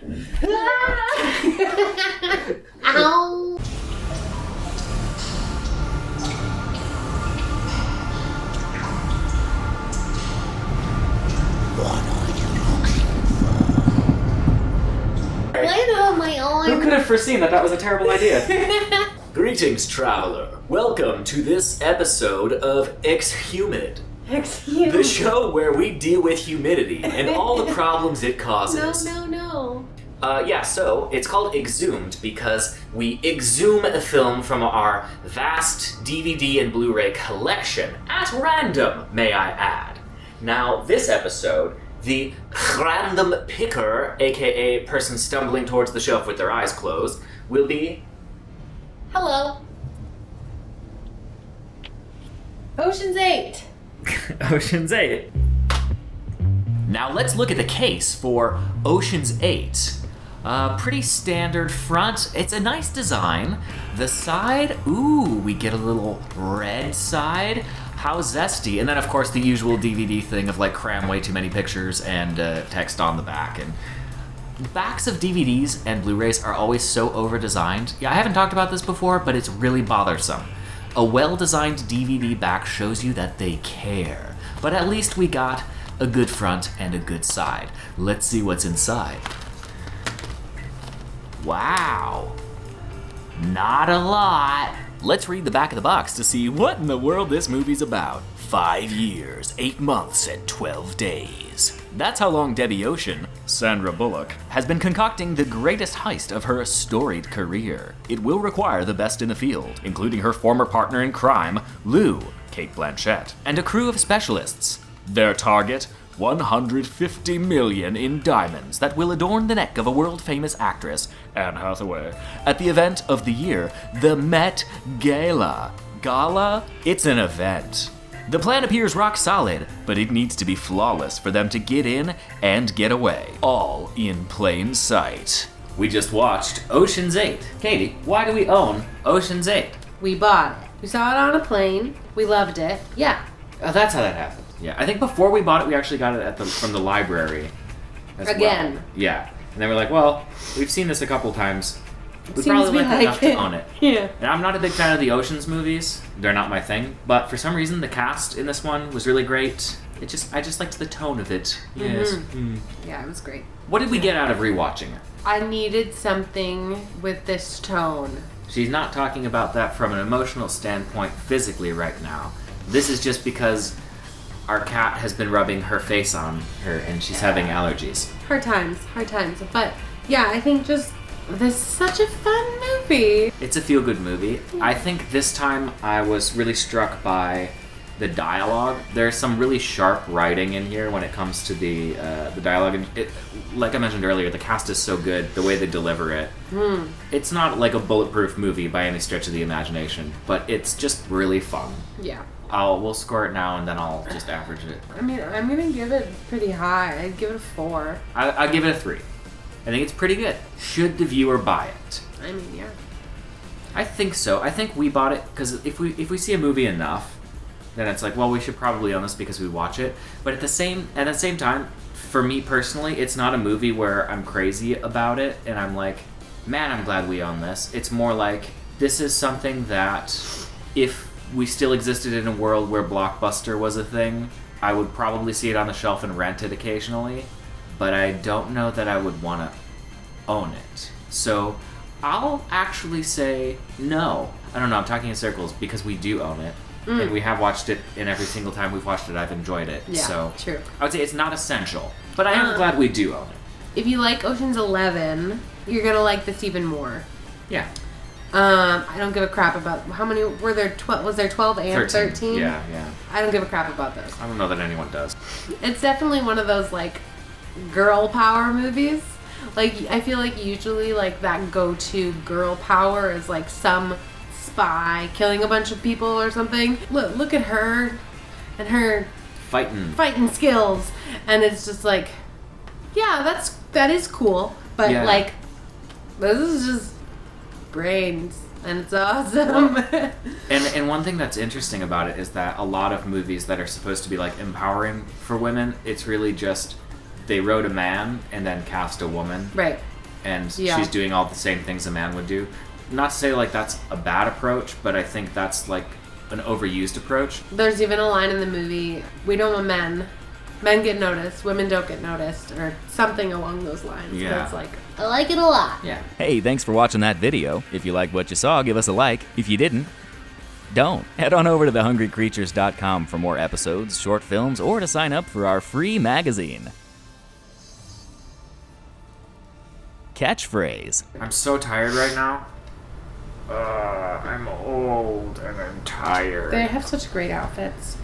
Ow! Land on my arm. Who could have foreseen that was a terrible idea? Greetings, traveler. Welcome to this episode of Exhumed, Exhumed. the show where we deal with humidity and all the problems it causes. No. So it's called Exhumed because we exhume a film from our vast DVD and Blu-ray collection, at random, may I add. Now, this episode, the random picker, aka person stumbling towards the shelf with their eyes closed, will be... Hello. Ocean's 8. Ocean's 8. Now let's look at the case for Ocean's 8. Pretty standard front. It's a nice design. The side, ooh, we get a little red side. How zesty. And then, of course, the usual DVD thing of, like, cram way too many pictures and text on the back. And backs of DVDs and Blu-rays are always so over-designed. Yeah, I haven't talked about this before, but it's really bothersome. A well-designed DVD back shows you that they care. But at least we got a good front and a good side. Let's see what's inside. Wow. Not a lot. Let's read the back of the box to see what in the world this movie's about. 5 years, 8 months, and 12 days. That's how long Debbie Ocean, Sandra Bullock, has been concocting the greatest heist of her storied career. It will require the best in the field, including her former partner in crime, Lou, Cate Blanchett, and a crew of specialists. Their target? 150 million in diamonds that will adorn the neck of a world-famous actress, Anne Hathaway, at the event of the year, the Met Gala. Gala? It's an event. The plan appears rock solid, but it needs to be flawless for them to get in and get away, all in plain sight. We just watched Ocean's 8. Katie, why do we own Ocean's 8? We bought it. We saw it on a plane. We loved it. Yeah. Oh, that's how that happened. Yeah, I think before we bought it, we actually got it from the library. Again. Well. Yeah. And then we're like, well, we've seen this a couple times. We Seems probably we like enough it. to own it. Yeah. And I'm not a big fan of the Ocean's movies. They're not my thing. But for some reason, the cast in this one was really great. I just liked the tone of it. Yes. Mm-hmm. Yeah, it was great. What did we get out of rewatching it? I needed something with this tone. She's not talking about that from an emotional standpoint physically right now. This is just because our cat has been rubbing her face on her and she's having allergies. Hard times. But yeah, I think just this is such a fun movie. It's a feel-good movie. I think this time I was really struck by the dialogue. There's some really sharp writing in here when it comes to the dialogue. And like I mentioned earlier, the cast is so good, the way they deliver it. It's not like a bulletproof movie by any stretch of the imagination, but it's just really fun. Yeah. We'll score it now and then I'll just average it. I mean, I'm gonna give it pretty high. I'd give it a 4. I'll give it a 3. I think it's pretty good. Should the viewer buy it? I mean, yeah. I think so. I think we bought it because if we see a movie enough, then it's like, well, we should probably own this because we watch it. But at the same time, for me personally, it's not a movie where I'm crazy about it and I'm like, man, I'm glad we own this. It's more like, this is something that if we still existed in a world where Blockbuster was a thing, I would probably see it on the shelf and rent it occasionally, but I don't know that I would want to own it. So I'll actually say no. I don't know, I'm talking in circles because we do own it. And we have watched it, and every single time we've watched it, I've enjoyed it. Yeah, so true. I would say it's not essential, but I am glad we do own it. If you like Ocean's 11, you're gonna like this even more. Yeah. I don't give a crap about how many were there. 12 was there 12 and 13? Yeah. I don't give a crap about those. I don't know that anyone does. It's definitely one of those like girl power movies. Like I feel like usually like that go-to girl power is like some spy killing a bunch of people or something. Look at her and her fighting skills, and it's just like, yeah, that is cool, but like this is just brains and it's awesome. and one thing that's interesting about it is that a lot of movies that are supposed to be like empowering for women, it's really just they wrote a man and then cast a woman, Right. and Yeah. she's doing all the same things a man would do. Not to say like that's a bad approach, but I think that's like an overused approach. There's even a line in the movie, we don't want men. Men get noticed, women don't get noticed, or something along those lines. Yeah. But it's like, I like it a lot. Yeah. Hey, thanks for watching that video. If you liked what you saw, give us a like. If you didn't, don't. Head on over to thehungrycreatures.com for more episodes, short films, or to sign up for our free magazine. Catchphrase. I'm so tired right now. I'm old and I'm tired. They have such great outfits.